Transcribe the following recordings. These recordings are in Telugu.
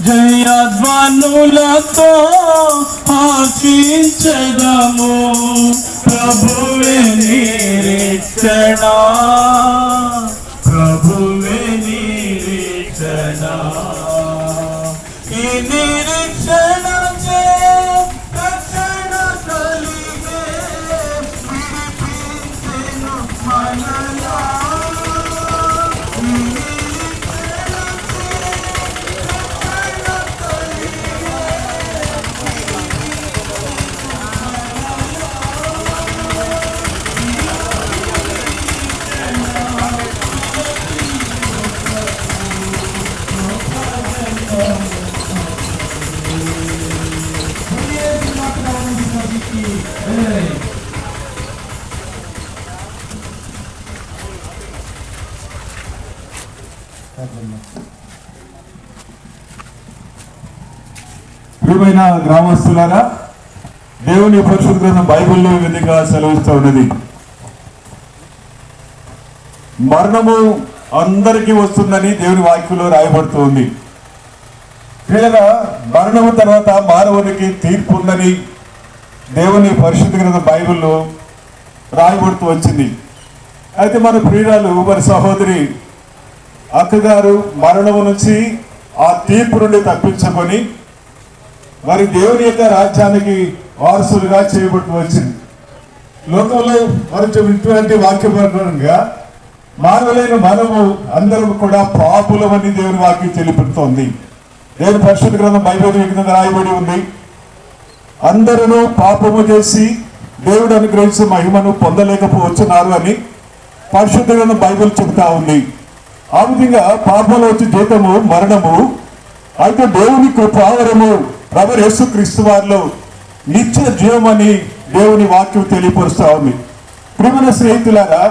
జయధ్వనులతో ఆశించదము ప్రభువే నిరీక్షణ ప్రభువే నిరీక్షణ ఈ నిరీక్షణ రక్షణ కలిగే విడిపించెను మనలా ప్రియమైన గ్రామస్తులారా, దేవుని పరిశుద్ధ గ్రంథం బైబిల్లో ఈ విధంగా సెలవిస్తూ ఉన్నది. మరణము అందరికీ వస్తుందని దేవుని వాక్యంలో రాయబడుతుంది. ప్రియులారా, మరణము తర్వాత మానవునికి తీర్పు ఉందని దేవుని పరిశుద్ధ గ్రంథం బైబిల్లో రాయబడుతూ వచ్చింది. అయితే మన ప్రియురాలు, మరి సహోదరి అక్కగారు మరణము నుంచి ఆ తీర్పు నుండి తప్పించుకొని మరి దేవుని యొక్క రాజ్యానికి వారసులుగా చేయబడుతూ వచ్చింది. లోకంలో మరి ఇటువంటి వాక్యపరంగా మానవులైన మనము అందరం కూడా పాపులమని దేవుని వాక్యం తెలియబడుతోంది. దేవుని పరిశుద్ధ గ్రంథం బైబిల్ ఈ విధంగా రాయబడి ఉంది. అందరూ పాపము చేసి దేవుడు అనుగ్రహించిన మహిమను పొందలేకపోతున్నారు అని పరిశుద్ధ గ్రంథం బైబిల్ చెబుతా ఉంది. ఆ విధంగా పాపంలో వచ్చే జీతము మరణము. అయితే దేవుని కృపావరము ప్రభు యేసుక్రీస్తు వారిలో నిత్య జీవమని దేవుని వాక్యం తెలియపరుస్తా ఉంది. ప్రియమైన స్నేహితులారా,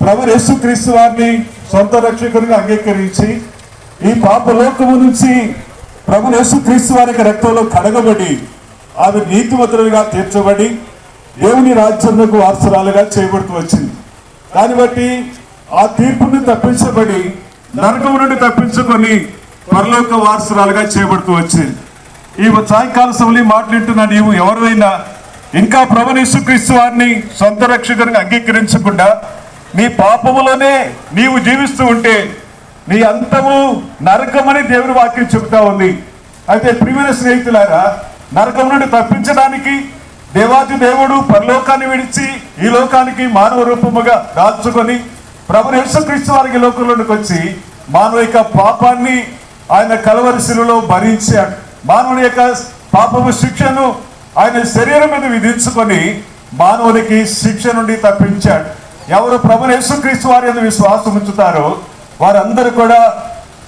ప్రభు యేసుక్రీస్తు వారిని సొంత రక్షకునిగా అంగీకరించి ఈ పాపలోకము నుంచి ప్రభు యేసుక్రీస్తు వారికి రక్తంలో కడగబడి ఆమె నీతిమంతులుగా తీర్చబడి దేవుని రాజ్యంకు వారసురాలుగా చేయబడుతూ వచ్చింది. దాన్ని బట్టి ఆ తీర్పుని తప్పించబడి నరకము నుండి తప్పించుకొని పరలోక వారసురాలుగా చేయబడుతూ వచ్చింది. ఈ సాయంకాల సమయంలో మాట్లాడుతున్న నీవు ఎవరైనా ఇంకా ప్రభువు యేసుక్రీస్తు వారిని సొంత రక్షకునిగా అంగీకరించకుండా నీ పాపములోనే నీవు జీవిస్తూ ఉంటే నీ అంతము నరకమని దేవుని వాక్యం చెబుతా ఉంది. అయితే ప్రియమైన స్నేహితులారా, నరకం నుండి తప్పించడానికి దేవాది దేవుడు పరలోకాన్ని విడిచి ఈ లోకానికి మానవ రూపముగా దాల్చుకొని ప్రభు యేసుక్రీస్తు వారికి లోకంలోనికి వచ్చి మానవ యొక్క పాపాన్ని ఆయన కలవరి శిలువలో భరించాడు. మానవుని యొక్క పాపము శిక్షను ఆయన శరీరం మీద విధించుకొని మానవునికి శిక్ష నుండి తప్పించాడు. ఎవరు ప్రభు యేసుక్రీస్తు వారి యందు విశ్వాసం ఉంచుతారో వారందరూ కూడా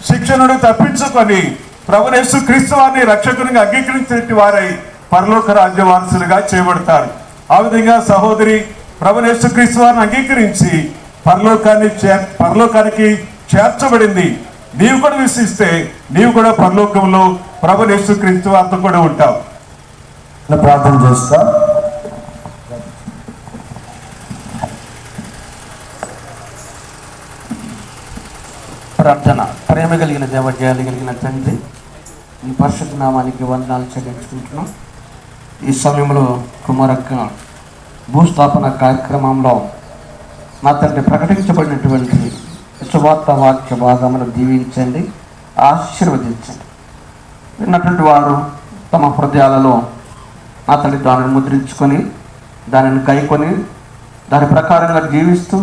శిక్ష నుండి తప్పించుకొని ప్రభు యేసుక్రీస్తు వారిని రక్షకునిగా అంగీకరించిన వారై పరలోక రాజ్య వారసులుగా చేయబడతారు. ఆ విధంగా సహోదరి ప్రభు యేసుక్రీస్తు వారిని అంగీకరించి పరలోకానికి చేర్చబడింది. నీవు కూడా విశ్వసిస్తే నీవు కూడా పరలోకంలో ప్రభు యేసుక్రీస్తు వారితో కూడా ఉంటావు. ప్రార్థన చేస్తా. ప్రార్థన. ప్రేమ కలిగిన దేవజయాలు కలిగిన తండ్రి, ఈ పరిశుద్ధ నామానికి వందనాలు చెల్లించుకుంటున్నాం. ఈ సమయంలో కుమారక్క భూస్థాపన కార్యక్రమంలో నా తండ్రి ప్రకటించబడినటువంటి సువార్త వాక్య భాగమును దీవించండి, ఆశీర్వదించండి. విన్నటువంటి వారు తమ హృదయాలలో నా తండ్రి దానిని ముద్రించుకొని దానిని కైకొని దాని ప్రకారంగా జీవిస్తూ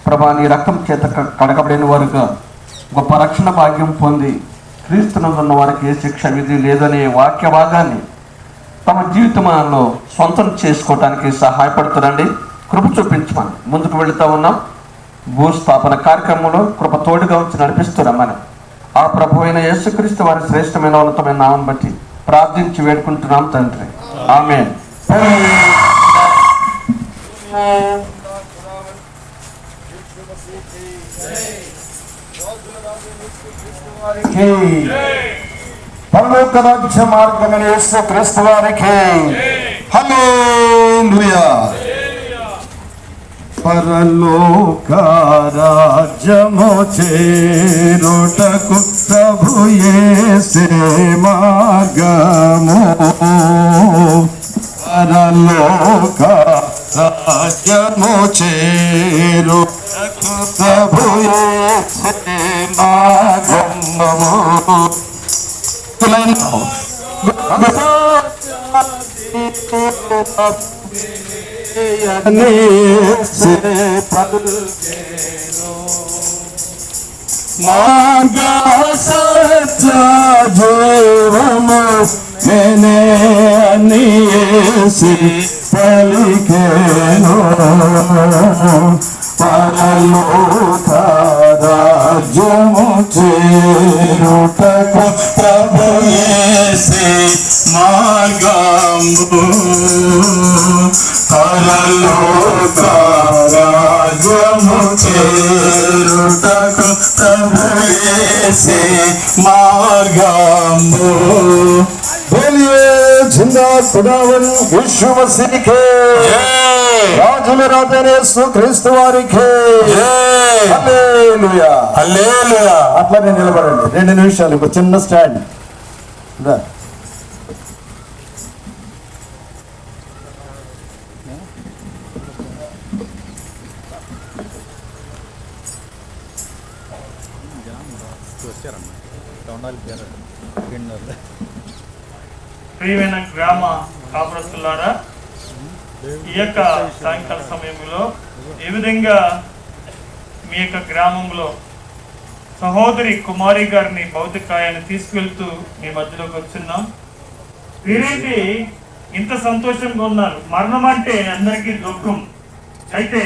ప్రభా నీ రక్తం చేత కడగబడిన వారుగా గొప్ప రక్షణ భాగ్యం పొంది క్రీస్తునందు ఉన్న వారికి ఏ శిక్ష విధి లేదనే వాక్య భాగాన్ని తమ జీవితంలో సొంతం చేసుకోవటానికి సహాయపడుతుందండి. కృప చూపించమని ముందుకు వెళుతూ ఉన్నాం. భూస్థాపన కార్యక్రమంలో కృప తోడుగా ఉంచి నడిపిస్తున్నామని ఆ ప్రభు అయిన యేసుక్రీస్తు వారి శ్రేష్టమైన ఉన్నతమైన నామం బట్టి ప్రార్థించి వేడుకుంటున్నాం తండ్రి, ఆమేన్. పరలోక రాజ్య మార్గమైన యేసుక్రీస్తు వారికి హల్లెలూయా. పరలోక రాజ్యము చేరుటకు ప్రభు యేసే మార్గము పరలోక రాజ్యము చేరుటకు ప్రభు యేసే మార్గము మార్గ సత్య జీవము నేనే అనేసి పలికెను పరలోక రాజ్యము చేరుటకు ప్రభు యేసే మార్గము పరలోక రాజ్యము చేరుటకు ప్రభు యేసే మార్గము बोलिए जिंदा खुदावन यीशु मसीह के రాజుల రాజైన యేసు క్రీస్తు వారికి హల్లెలూయా హల్లెలూయా. అట్లనే నిలబడండి 2 నిమిషాలు. ఒక చిన్న స్టాండ్. ప్రియమైన గ్రామ కాపురస్తులారా, ఈ యొక్క సాయంకాల సమయంలో ఏ విధంగా మీ యొక్క గ్రామంలో సహోదరి కుమారి గారిని భౌతికాయాన్ని తీసుకెళ్తూ మీ మధ్యలోకి వచ్చున్నాం. వీరేంటి ఇంత సంతోషంగా ఉన్నారు? మరణం అంటే అందరికీ దుఃఖం, అయితే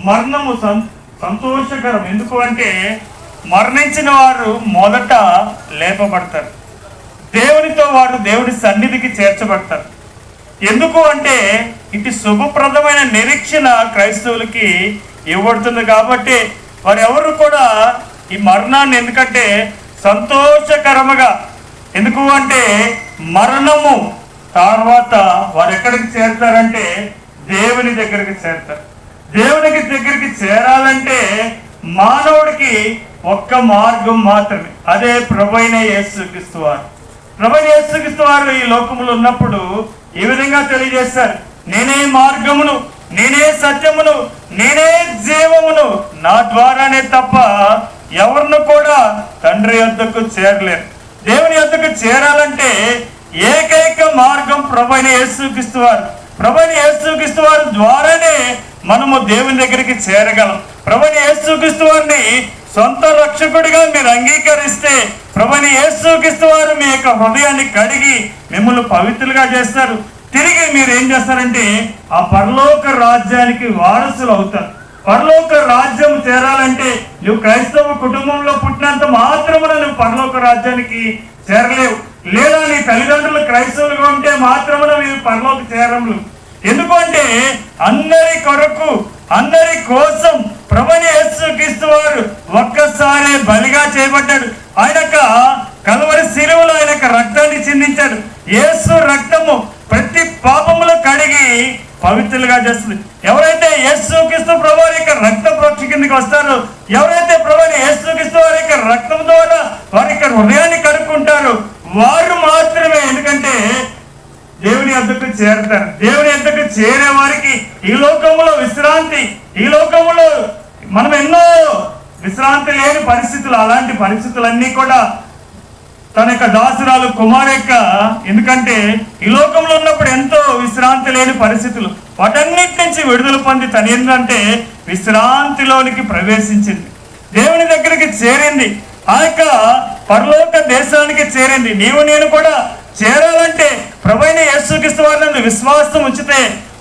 మరణము సంతోషకరం. ఎందుకు అంటే మరణించిన వారు మొదట లేపబడతారు, దేవునితో వారు దేవుని సన్నిధికి చేర్చబడతారు. ఎందుకు అంటే ఇది శుభప్రదమైన నిరీక్షణ క్రైస్తవులకి ఇవ్వబడుతుంది. కాబట్టి వారు ఎవరు కూడా ఈ మరణాన్ని ఎందుకంటే సంతోషకరముగా, ఎందుకు అంటే మరణము తర్వాత వారు ఎక్కడికి చేరుతారంటే దేవుని దగ్గరికి చేరుతారు. దేవునికి దగ్గరికి చేరాలంటే మానవుడికి ఒక్క మార్గం మాత్రమే, అదే ప్రభువైన యేసుక్రీస్తు వారు. ప్రభువైన యేసుక్రీస్తు వారు ఈ లోకములో ఉన్నప్పుడు ఈ విధంగా తెలియజేస్తారు, నేనే మార్గమును, నేనే సత్యమును, నేనే జీవమును, నా ద్వారానే తప్ప ఎవరిని కూడా తండ్రి యొద్దకు చేరలేరు. దేవుని యొద్దకు చేరాలంటే ఏకైక మార్గం ప్రభువైన యేసుక్రీస్తు వారు. ప్రభువైన యేసుక్రీస్తు వారి ద్వారానే మనము దేవుని దగ్గరికి చేరగలం. ప్రభువైన యేసుక్రీస్తు వారిని సొంత రక్షకుడిగా మీరు అంగీకరిస్తే ప్రభువైన యేసుక్రీస్తు వారు మీ యొక్క హృదయాన్ని కడిగి మిమ్మల్ని పవిత్రులుగా చేస్తారు. తిరిగి మీరు ఏం చేస్తారంటే ఆ పరలోక రాజ్యానికి వారసులు అవుతారు. పరలోక రాజ్యం చేరాలంటే నువ్వు క్రైస్తవ కుటుంబంలో పుట్టినంత మాత్రమున నువ్వు పరలోక రాజ్యానికి చేరలేవు. లేదా నీ తల్లిదండ్రులు క్రైస్తవులుగా ఉంటే మాత్రమున మీరు పరలోక చేరములు. ఎందుకంటే అందరి కొరకు, అందరి కోసం ప్రభువైన యేసుక్రీస్తు వారు ఒక్కసారి బలిగా చేయబడ్డాడు. ఆయన కల్వరి శిలువలో ఆయన రక్తాన్ని చిందించాడు. యేసు రక్తము ప్రతి పాపములు కడిగి పవిత్రులుగా చేస్తుంది. ఎవరైతే యేసుక్రీస్తు ప్రభువారి యొక్క రక్త ప్రోక్ష కిందకి వస్తారో, ఎవరైతే ప్రభువైన యేసుక్రీస్తు వారి యొక్క రక్తం ద్వారా వారి యొక్క హృదయాన్ని కడుక్కుంటారో వారు మాత్రమే ఎందుకంటే దేవుని యొద్దకు చేరతారు. దేవుని యొద్దకు చేరే వారికి ఈ లోకంలో విశ్రాంతి, ఈ లోకంలో మనం ఎన్నో విశ్రాంతి లేని పరిస్థితులు, అలాంటి పరిస్థితులన్నీ కూడా తన యొక్క దాసురాలు కుమార్ యొక్క, ఎందుకంటే ఈ లోకంలో ఉన్నప్పుడు ఎంతో విశ్రాంతి లేని పరిస్థితులు, వాటన్నిటి నుంచి విడుదల పొంది తను ఏంటంటే విశ్రాంతిలోనికి ప్రవేశించింది, దేవుని దగ్గరికి చేరింది, ఆ యొక్క పరలోక దేశానికి చేరింది. నీవు నేను కూడా చేరాలంటే ప్రభువైన యేసుక్రీస్తు వారిని విశ్వాసం ఉంచితే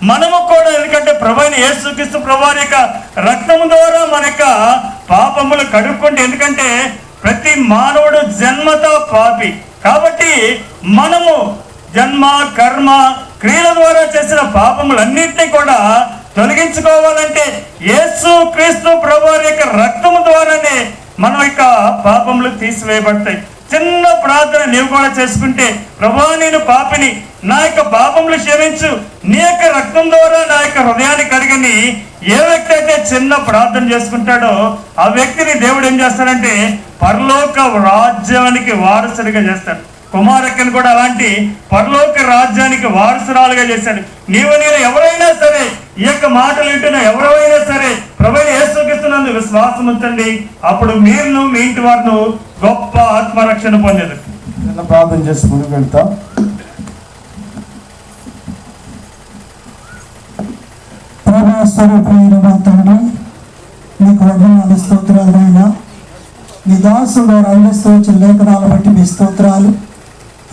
మనము కూడా, ఎందుకంటే ప్రభువైన యేసుక్రీస్తు ప్రభువారి యొక్క రక్తము ద్వారా మన యొక్క పాపములు కడుక్కుంటే, ఎందుకంటే ప్రతి మానవుడు జన్మతో పాపి కాబట్టి మనము జన్మ కర్మ క్రియల ద్వారా చేసిన పాపములన్నింటినీ కూడా తొలగించుకోవాలంటే యేసుక్రీస్తు ప్రభువారి యొక్క రక్తము ద్వారానే మన యొక్క పాపములు తీసివేయబడతాయి. చిన్న ప్రార్థన నీవు కూడా చేసుకుంటే, ప్రభువా నేను పాపిని, నా యొక్క పాపములు క్షమించు, నీ యొక్క రక్తం ద్వారా నా యొక్క హృదయాన్ని కడిగని ఏ వ్యక్తి అయితే చిన్న ప్రార్థన చేసుకుంటాడో ఆ వ్యక్తిని దేవుడు ఏం చేస్తాడంటే పరలోక రాజ్యానికి వారసుడిగా చేస్తాడు. కుమారక్కను కూడా అలాంటి పరలోక రాజ్యానికి వారసురాలుగా చేశాడు. నీవు నేను ఎవరైనా సరే ఈ యొక్క మాటలు వింటున్న ఎవరైనా సరే ప్రభువైన యేసుక్రీస్తునందు విశ్వాసం ఉంచండి, అప్పుడు మీరును మీ ఇంటి వారిను గొప్ప ఆత్మరక్షణ పొందేది. ప్రార్థన చేసి ముందుకు వెళ్తాం. ప్రభాస్వరూపమైన మా తండ్రి, మీకు వందనాలు, స్తోత్రాలు. అయినా మీ దాసుల ద్వారా అందిస్తూ వచ్చిన లేఖనాలు బట్టి మీ స్తోత్రాలు.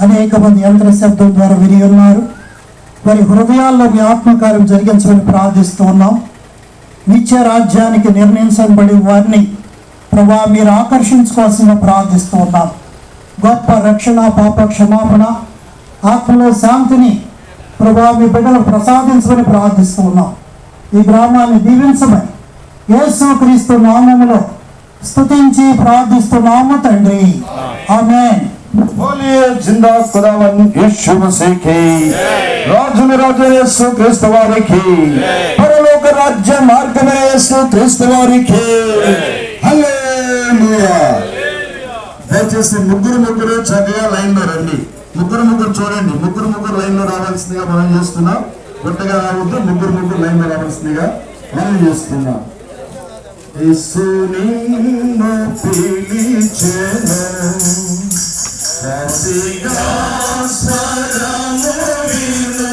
అనేక మంది యంత్ర శబ్దం ద్వారా విని ఉన్నారు. వారి హృదయాల్లో మీ ఆత్మకార్యం జరిగించమని ప్రార్థిస్తూ ఉన్నాం. నిత్య రాజ్యానికి నిర్ణయించబడి వారిని ప్రభా మీరు ఆకర్షించుకోవాల్సిన ప్రార్థిస్తూ ఉన్నాం. గొప్ప రక్షణ, పాప క్షమాపణ, ఆత్మలో శాంతిని ప్రభా మీ బిడ్డలకు ప్రసాదించమని ప్రార్థిస్తూ ఉన్నాం. ఈ గ్రామాన్ని దీవించమని యేసుక్రీస్తు నామములో స్తుతించి ప్రార్థిస్తున్నాము తండ్రి, ఆమేన్. बोलिए जिंदा खुदावन यीशु मसीह की, రాజుల రాజు యేసు క్రీస్తు వారికి, పరలోక రాజ్య మార్గమే యేసు క్రీస్తు వారికి. హల్లెలూయా. దయచేసి ముగ్గురు చక్కగా లైన్ లో రండి. ముగ్గురు చూడండి. ముగ్గురు లైన్ లో రావాల్సిందిగా మనం చేస్తున్నాం. కొత్తగా రావద్దు, ముగ్గురు లైన్ లో రావాల్సిందిగా మనం చేస్తున్నాం. యేసు నిన్ను పిలిచెను, ససిగా స్వరము విను.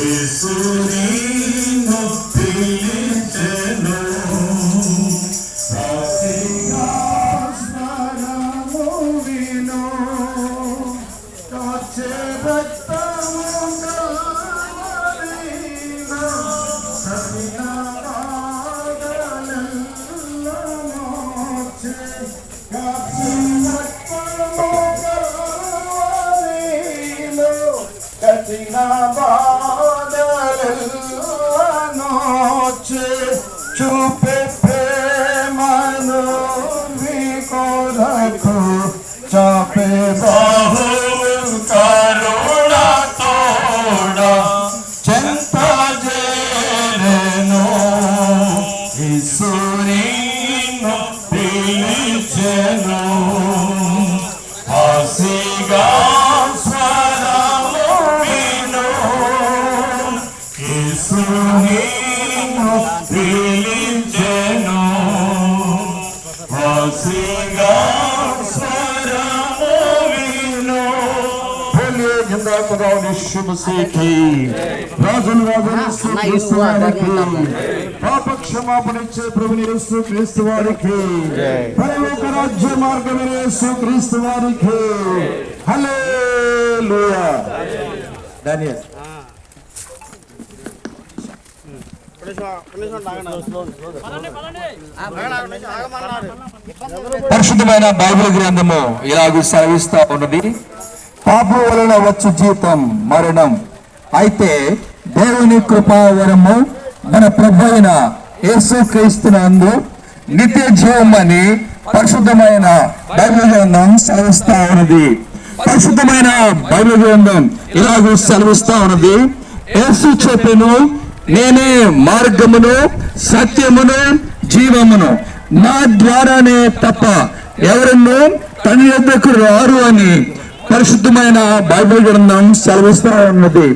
యేసు నిన్ను పిలిచెను, ససిగా స్వరము విను. కాచే రక్తము కారిన సవిన పాదలెల్ల మోచె. కాచే కఠిన బాధలెల్లనోచె చూపే ప్రేమను కొరకు చాపే బాహు కరుణ తోడ చెంత చేరెను. ఈశ్వరీను పిలిచెను, ఆసిగా స్వరము విను. ఈశ్వరీను పిలిచెను, ఆసిగా స్వరము విను. बोलिए जिंदा खुदावन यीशु मसीह की, రాజుల రాజు యేసు క్రీస్తు వారికి, పాప క్షమాపణ ఇచ్చే ప్రభుని యేసు క్రీస్తు వారికి, పరలోక రాజ్య మార్గమైన యేసు క్రీస్తు వారికి. హల్లెలూయా. డానియల్ పరిశుద్ధమైన బైబిల్ గ్రంథము ఇలాగూ సెలవిస్తా ఉన్నది, పాపం వలన వచ్చు జీతం మరణం, అయితే దేవుని కృపా వరము మన ప్రభు అయిన యేసుక్రీస్తునందు నిత్య జీవం అని పరిశుద్ధమైన బైబిల్ గ్రంథం సెలవిస్తా ఉన్నది. పరిశుద్ధమైన బైబిల్ గ్రంథం ఇలాగూ సెలవిస్తా ఉన్నది, యేసు చెప్పెను, నేనే మార్గమును సత్యమును జీవమును, నా ద్వారానే తప్ప ఎవరನ್ನು తండ్రి యొద్దకు రారు అని పరిశుద్ధమైన బైబిల్ గ్రంథం సెలవిస్తా ఉన్నది.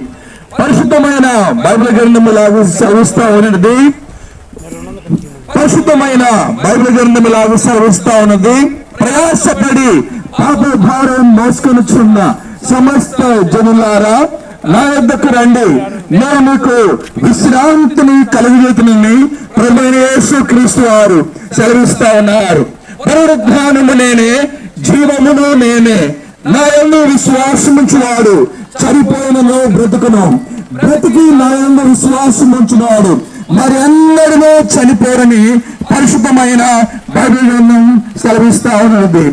పరిశుద్ధమైన బైబిల్ గ్రంథం లాగా సెలవిస్తా ఉన్నది. పరిశుద్ధమైన బైబిల్ గ్రంథం లాగా సెలవిస్తా ఉన్నది, ప్రయాసపడి పాప భారం మోసుకొనుచున్న సమస్త జనులారా నా యొద్దకు రండి, నేను మీకు విశ్రాంతిని కలుగజేతునని ప్రభువైన యేసుక్రీస్తు వారు సెలవిస్తా ఉన్నారు. పునరుద్ధానము నేనే, జీవమును నేనే, నా యందు విశ్వాసముంచువాడు చనిపోయినను బ్రతుకును, బ్రతికి నా యందు విశ్వాసముంచువాడు మరి అందరిలో చనిపోరని పరిశుద్ధమైన బైబిల్ గ్రంథం సెలవిస్తా ఉన్నది.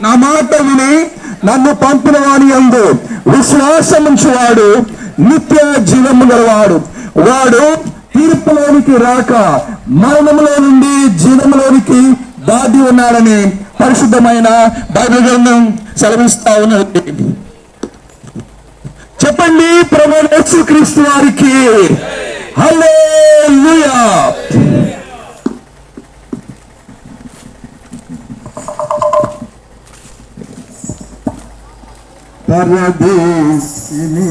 నా మాట విని నన్ను పంపిన వాని యందు విశ్వాసముంచువాడు నిత్య జీవము గలవాడు, వాడు తీర్పులోనికి రాక మరణములో నుండి జీవములోనికి దాటి ఉన్నాడని పరిశుద్ధమైన బైబిల్ గ్రంథం సెలవిస్తా ఉన్నది. చెప్పండి, ప్రభువైన యేసుక్రీస్తు వారికి హల్లెలూయా. పరదేశిని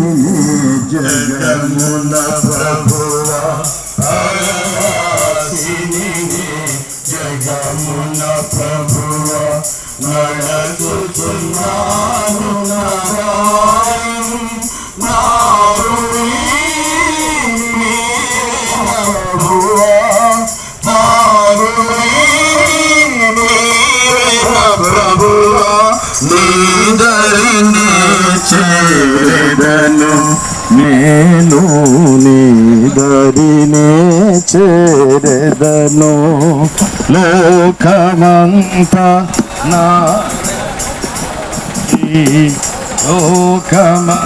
జగమున ప్రభువా, పరవాసిని జగమున ప్రభువా, నడచుచున్నాను ప్రభువా, నీదరిని చేరెదను, నేను నీదరినే చేరెదను. లోకమంతా నా లోకమంతా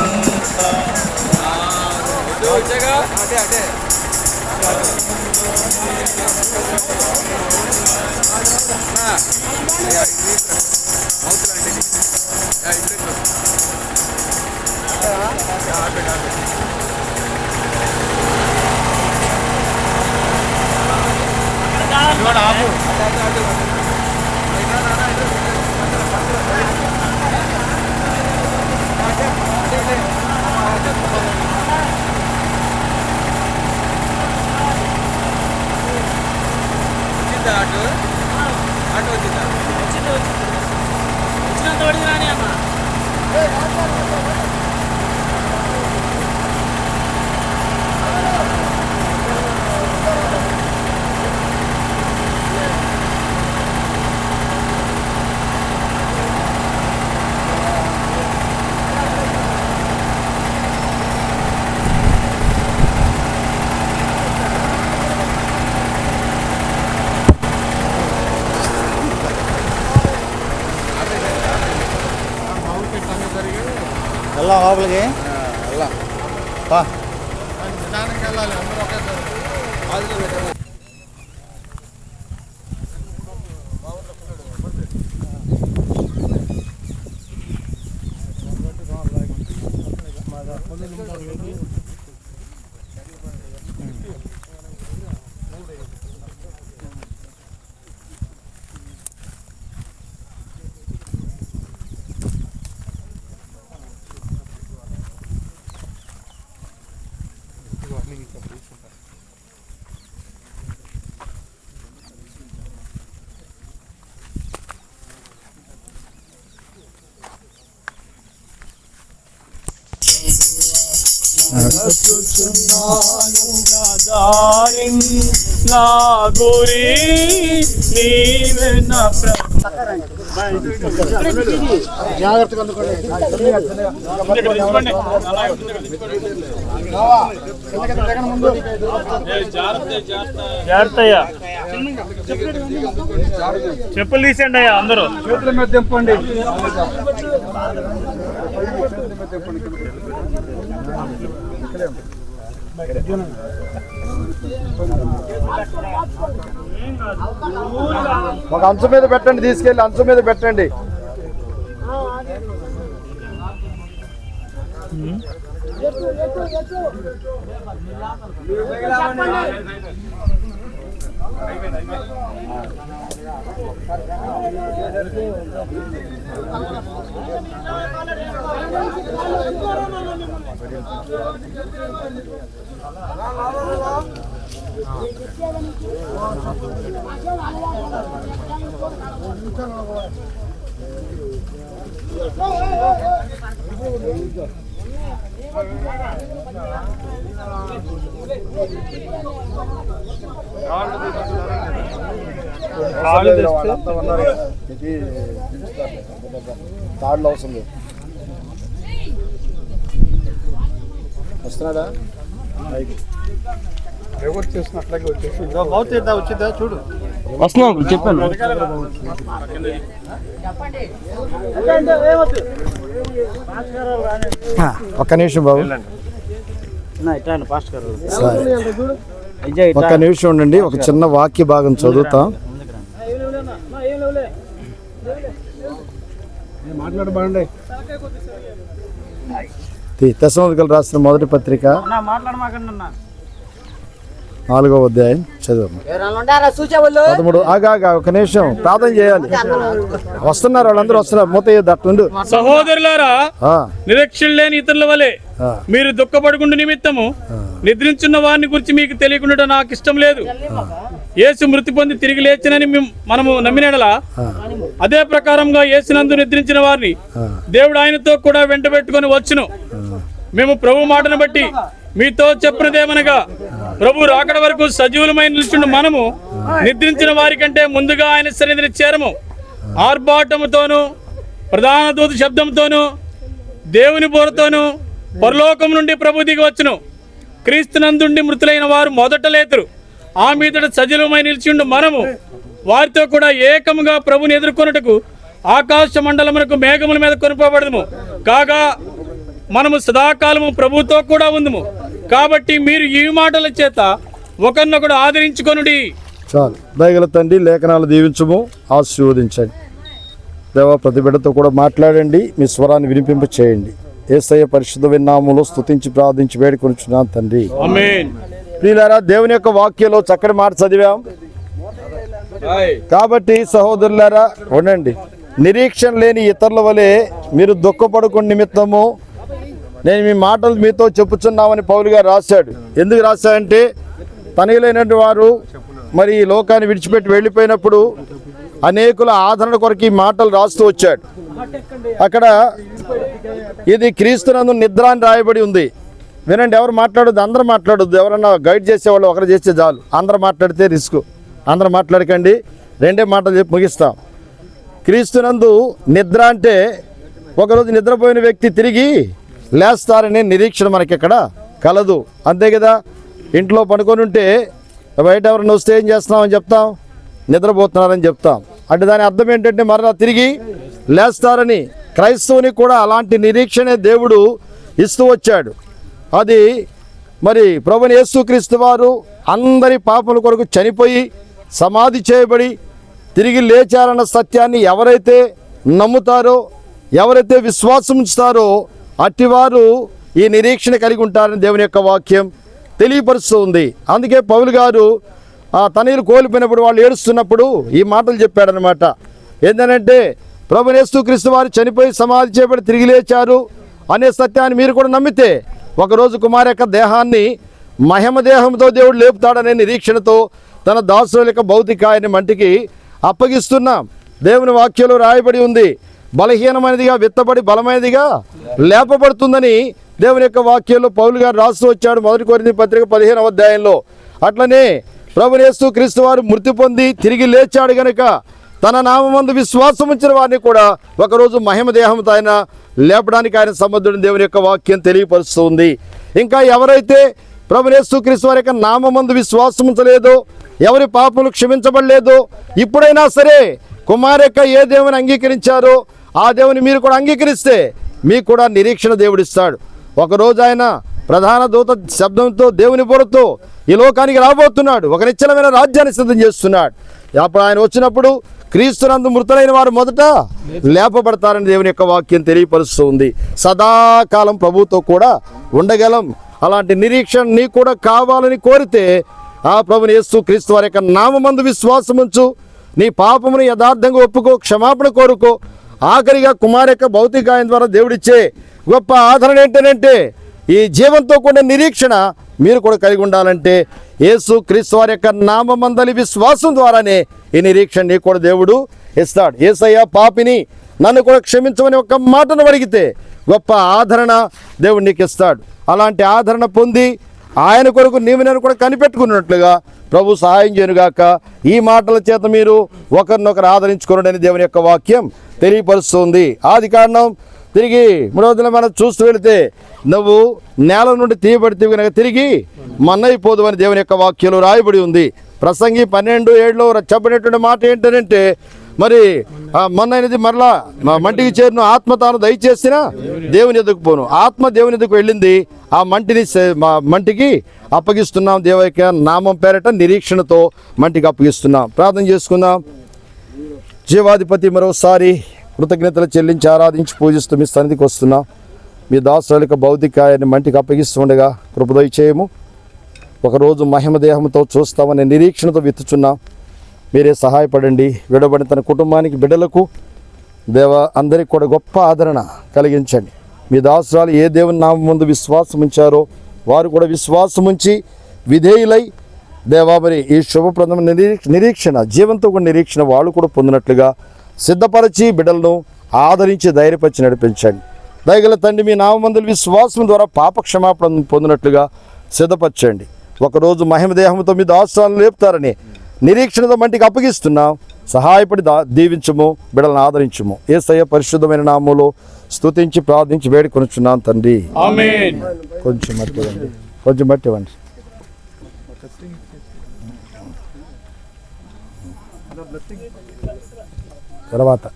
వెళ్దాం లోపలికి. నా గురి నీవే నా జాగ్రత్తగా అందుకోండి. జాగ్రత్తయ్యా, చెప్పులు తీసేయండి అయ్యా, అందరూ చేతుల మీద తెంపండి. ఒక అంచు మీద పెట్టండి, తీసుకెళ్ళి అంచు మీద పెట్టండి. తాడులో వస్తుంది. వస్తున్నాడా? రివర్స్ చేసిన అట్లాగే వచ్చేసి వచ్చిందా చూడు. వస్తున్నాం, చెప్పాను. ఒక్క నిమిషం బాబు, ఒక్క నిమిషం ఉండండి. ఒక చిన్న వాక్య భాగం చదువుతా. తెస్సలోనికీయులకు రాసిన మొదటి పత్రిక 4వ అధ్యాయం చదువు. 13 ఆగా ఒక నిమిషం ప్రార్థన చేయాలి. వస్తున్నారు, వాళ్ళందరూ వస్తున్నారు. మూత దట్టుండు. సహోదరులారా, నిరీక్షణ లేని ఇతరుల వలె మీరు దుఃఖపడుకుంటు నిమిత్తము నిద్రించున్న వారిని గురించి మీకు తెలియకుండా నాకు ఇష్టం లేదు. యేసు మృతి పొంది తిరిగి లేచినని మనము నమ్మినడలా అదే ప్రకారంగా యేసునందు నిద్రించిన వారిని దేవుడు ఆయనతో కూడా వెంట పెట్టుకొని వచ్చును. మేము ప్రభు మాటను బట్టి మీతో చెప్పినదేమనగా, ప్రభు రాకడ వరకు సజీవులమై నిల్చుండు మనము నిద్రించిన వారి కంటే ముందుగా ఆయన సన్నిధిని చేరము. ఆర్భాటముతోను ప్రధాన దూత శబ్దంతోను దేవుని బోరతోను పరలోకం నుండి ప్రభు దిగి వచ్చును. క్రీస్తునందుండి మృతులైన వారు మొదట లేతురు. ఆ మీదట సజీవమై నిలిచిండు మనము వారితో కూడా ఏకముగా ప్రభుని ఎదుర్కొనుటకు ఆకాశ మండలమునకు మేఘముల మీద కొనుకోబడదుము. కాగా మనము సదాకాలము ప్రభుతో కూడా ఉందుము. కాబట్టి మీరు ఈ మాటల చేత ఒకరినొకడు ఆదరించుకొనుడి. చాలు. దయగల తండ్రి, లేఖనాలు దీవించుము, ఆశీర్వదించండి. దేవ, ప్రతి బిడ్డతో కూడా మాట్లాడండి, మీ స్వరాన్ని వినిపింప చేయండి. యేసయ్య పరిశుద్ధ నామములో స్తుతించి ప్రార్థించి వేడుకొనుచున్నాను తండ్రి, ఆమేన్. ప్రియులారా, దేవుని యొక్క వాక్యంలో చక్కటి మాట చదివాం. కాబట్టి సహోదరులారా ఉండండి. నిరీక్షణ లేని ఇతరుల వలె మీరు దుఃఖపడుకుని నిమిత్తము నేను మీ మాటలు మీతో చెప్పుచున్నామని పౌలు గారు రాశాడు. ఎందుకు రాశాడంటే, తనయులైనటువంటి వారు మరి ఈ లోకాన్ని విడిచిపెట్టి వెళ్ళిపోయినప్పుడు అనేకుల ఆదరణ కొరకు ఈ మాటలు రాస్తూ వచ్చాడు. అక్కడ ఇది క్రీస్తునందు నిద్ర అని రాయబడి ఉంది. వినండి, ఎవరు మాట్లాడొద్దు, అందరూ మాట్లాడొద్దు. ఎవరన్నా గైడ్ చేసేవాళ్ళు ఒకరు చేస్తే చాలు. అందరూ మాట్లాడితే రిస్క్. అందరూ మాట్లాడకండి. 2 మాటలు చెప్పి ముగిస్తాం. క్రీస్తునందు నిద్ర అంటే ఒకరోజు నిద్రపోయిన వ్యక్తి తిరిగి లేస్తారనే నిరీక్షణ మనకి ఇక్కడ కలదు. అంతే కదా. ఇంట్లో పడుకొని ఉంటే బయట ఎవరైనా వస్తే ఏం చేస్తున్నామని చెప్తాం? నిద్రపోతున్నారని చెప్తాం. అంటే దాని అర్థం ఏంటంటే మరలా తిరిగి లేస్తారని. క్రైస్తవుని కూడా అలాంటి నిరీక్షణే దేవుడు ఇస్తూ వచ్చాడు. అది మరి ప్రభువైన యేసుక్రీస్తు వారు అందరి పాపల కొరకు చనిపోయి సమాధి చేయబడి తిరిగి లేచారన్న సత్యాన్ని ఎవరైతే నమ్ముతారో, ఎవరైతే విశ్వాసం ఉంచుతారో అట్టివారు ఈ నిరీక్షణ కలిగి ఉంటారని దేవుని యొక్క వాక్యం తెలియపరుస్తూ ఉంది. అందుకే పౌలు గారు ఆ తనయులు కోల్పోయినప్పుడు వాళ్ళు ఏడుస్తున్నప్పుడు ఈ మాటలు చెప్పాడనమాట. ఏంటంటే, ప్రభువైన యేసుక్రీస్తు వారు చనిపోయి సమాధి చేయబడి తిరిగి లేచారు అనే సత్యాన్ని మీరు కూడా నమ్మితే ఒకరోజు కుమారు యొక్క దేహాన్ని మహిమ దేహంతో దేవుడు లేపుతాడనే నిరీక్షణతో తన దాసుల యొక్క భౌతికాయని మంటికి అప్పగిస్తున్నాం. దేవుని వాక్యంలో రాయబడి ఉంది, బలహీనమైనదిగా విత్తబడి బలమైనదిగా లేపబడుతుందని దేవుని యొక్క వాక్యంలో పౌలు గారు రాస్తూ వచ్చాడు 1 కొరింథీ పత్రిక 15వ అధ్యాయంలో. అట్లనే ప్రభువైన యేసుక్రీస్తు వారు మృతి పొంది తిరిగి లేచాడు గనుక తన నామమందు విశ్వాసం ఉంచిన వారిని కూడా ఒకరోజు మహిమ దేహంతో ఆయన లేపడానికి ఆయన సమర్థుడిని దేవుని యొక్క వాక్యం తెలియపరుస్తుంది. ఇంకా ఎవరైతే ప్రభువైన యేసుక్రీస్తు వారి యొక్క నామమందు విశ్వాసం ఉంచలేదో, ఎవరి పాపములు క్షమించబడలేదో, ఇప్పుడైనా సరే కుమారు యొక్క ఏ దేవుని అంగీకరించారో ఆ దేవుని మీరు కూడా అంగీకరిస్తే మీకు కూడా నిరీక్షణ దేవుడిస్తాడు. ఒకరోజు ఆయన ప్రధాన దూత శబ్దంతో దేవుని బోరతో ఈ లోకానికి రాబోతున్నాడు. ఒక నిశ్చలమైన రాజ్యాన్ని సిద్ధం చేస్తున్నాడు. అప్పుడు ఆయన వచ్చినప్పుడు క్రీస్తునందు మృతులైన వారు మొదట లేపబడతారని దేవుని యొక్క వాక్యం తెలియపరుస్తూ ఉంది. సదాకాలం ప్రభుతో కూడా ఉండగలం. అలాంటి నిరీక్షణ నీకు కూడా కావాలని కోరితే ఆ ప్రభుని యేసుక్రీస్తు వారి యొక్క నామమందు విశ్వాసం ఉంచు. నీ పాపమును యథార్థంగా ఒప్పుకో, క్షమాపణ కోరుకో. ఆఖరిగా కుమారు యొక్క భౌతికాయం ద్వారా దేవుడిచ్చే గొప్ప ఆదరణ ఏంటంటే ఈ జీవంతో కూడిన నిరీక్షణ మీరు కూడా కలిగి ఉండాలంటే యేసుక్రీస్తు వారి యొక్క నామమందలి విశ్వాసం ద్వారానే ఈ నిరీక్షణ నీకు కూడా దేవుడు ఇస్తాడు. యేసయ్య పాపిని నన్ను కూడా క్షమించమని ఒక మాటను అడిగితే గొప్ప ఆదరణ దేవుడు నీకు ఇస్తాడు. అలాంటి ఆదరణ పొంది ఆయన కొరకు నీవు నేను కూడా కనిపెట్టుకున్నట్లుగా ప్రభు సహాయం చేయనుగాక. ఈ మాటల చేత మీరు ఒకరినొకరు ఆదరించుకోండి దేవుని యొక్క వాక్యం తెలియపరుస్తుంది. ఆది కాండం తిరిగి 3వ మనం చూస్తూ వెళితే నువ్వు నేల నుండి తీయబడితే కనుక తిరిగి మన్నైపోదు అని దేవుని యొక్క వాక్యంలో రాయబడి ఉంది. ప్రసంగి 12:7లో చెప్పినటువంటి మాట ఏంటంటే, మరి మొన్నైనది మరలా మంటికి చేరును, ఆత్మ తాను దయచేసిన దేవుని ఎదుకు పోను. ఆత్మ దేవుని ఎదుకు వెళ్ళింది, ఆ మంటికి అప్పగిస్తున్నాం. దేవుని యొక్క నామం పేరట నిరీక్షణతో మంటికి అప్పగిస్తున్నాం. ప్రార్థన చేసుకుందాం. జీవాధిపతి, మరోసారి కృతజ్ఞతలు చెల్లించి ఆరాధించి పూజిస్తూ మీ సన్నిధికి వస్తున్నాం. మీ దాసుల యొక్క భౌతికాయాన్ని మంటికి అప్పగిస్తుండగా కృపదయ చేయము. ఒకరోజు మహిమ దేహంతో చూస్తామనే నిరీక్షణతో విత్తుచున్నాం. మీరే సహాయపడండి. విడబడిన తన కుటుంబానికి, బిడ్డలకు దేవ అందరికి కూడా గొప్ప ఆదరణ కలిగించండి. మీ దాసురాలు ఏ దేవుని నామం ముందు విశ్వాసం ఉంచారో వారు కూడా విశ్వాసం ఉంచి విధేయులై దేవా మరి ఈ శుభప్రదమైన నిరీక్షణ, జీవంతో కూడా నిరీక్షణ వాళ్ళు కూడా పొందినట్లుగా సిద్ధపరిచి బిడ్డలను ఆదరించి ధైర్యపరిచి నడిపించండి. దయగల తండ్రి, మీ నామందుల విశ్వాసం ద్వారా పాప క్షమాపణ పొందినట్లుగా సిద్ధపరచండి. ఒకరోజు మహిమ దేహంతో మీ దాసురాలను లేపుతారని నిరీక్షణతో మంటికి అప్పగిస్తున్నాం. సహాయపడి దీవించము, బిడ్డలను ఆదరించము. యేసయ్య పరిశుద్ధమైన నామములో స్తుతించి ప్రార్థించి వేడుకొనుచున్నాం తండ్రి. ఆమేన్. కొంచెం మట్టి ఇవ్వండి, కొంచెం మట్టి ఇవ్వండి. తర్వాత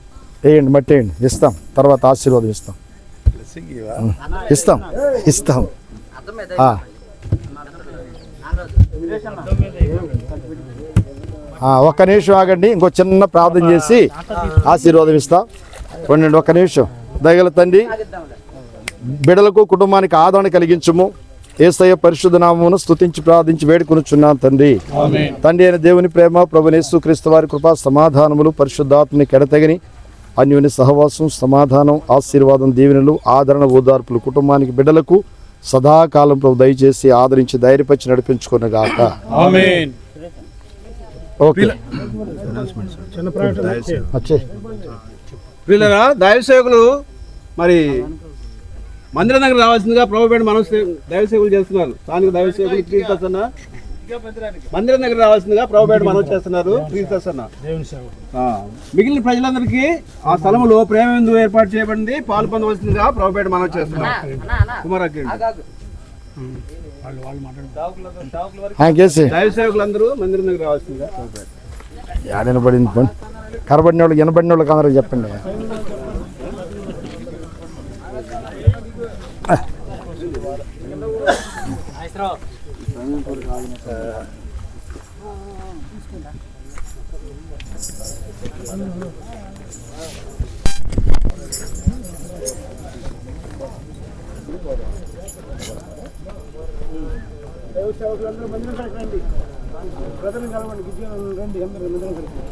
వేయండి, మట్టి వేయండి, ఇస్తాం. తర్వాత ఆశీర్వాదం ఇస్తాం. ఇస్తాం. ఒక్క నిమిషం ఆగండి, ఇంకో చిన్న ప్రార్థన చేసి ఆశీర్వాదం ఇస్తాం. ఉండండి ఒక్క నిమిషం. దయగల తండ్రి, బిడ్డలకు కుటుంబానికి ఆదరణ కలిగించుము. యేసయ్య పరిశుద్ధ నామమును స్తుతించి ప్రార్థించి వేడుకొనుచున్నాం తండ్రి. తండ్రి అయిన దేవుని ప్రేమ, ప్రభువైన యేసుక్రీస్తు వారి కృప సమాధానములు, పరిశుద్ధాత్మని కెడతెగని అన్యోన్య సహవాసం, సమాధానం, ఆశీర్వాదం, దీవెనలు, ఆదరణ, ఓదార్పులు కుటుంబానికి, బిడ్డలకు సదాకాలం ప్రభు దయచేసి ఆదరించి ధైర్యపరిచి నడిపించుకున్నగాక. ఆమేన్. ఓకే. ప్రియులారా, దైవ సేవకులు మరి మందిర దగ్గర రావాల్సిందిగా ప్రభుపేట మనం దైవ సేవకులు చేస్తున్నారు. స్థానిక దైవ సేవకులు క్రీస్తన్న మందిరం దగ్గర రావాల్సిందిగా ప్రభుపేట మనం చేస్తున్నారు. క్రీస్తన్న మిగిలిన ప్రజలందరికీ ఆ స్థలంలో ప్రేమ విందు ఏర్పాటు చేయబడింది. పాలు పొందవలసిందిగా ప్రభుపేట మనం చేస్తున్నారు. దైవ సేవకులందరూ మందిరం దగ్గర రావాల్సిందిగా ప్రభుపేట. వినబడింది, కనబడిన వాళ్ళకి, వినబడిన వాళ్ళకి అందరూ చెప్పండి. సేవకులందరూ మందిరం కడకండి, బ్రదర్ని కలవండి, విజయం రండి, అందరూ మందిరం కడకండి.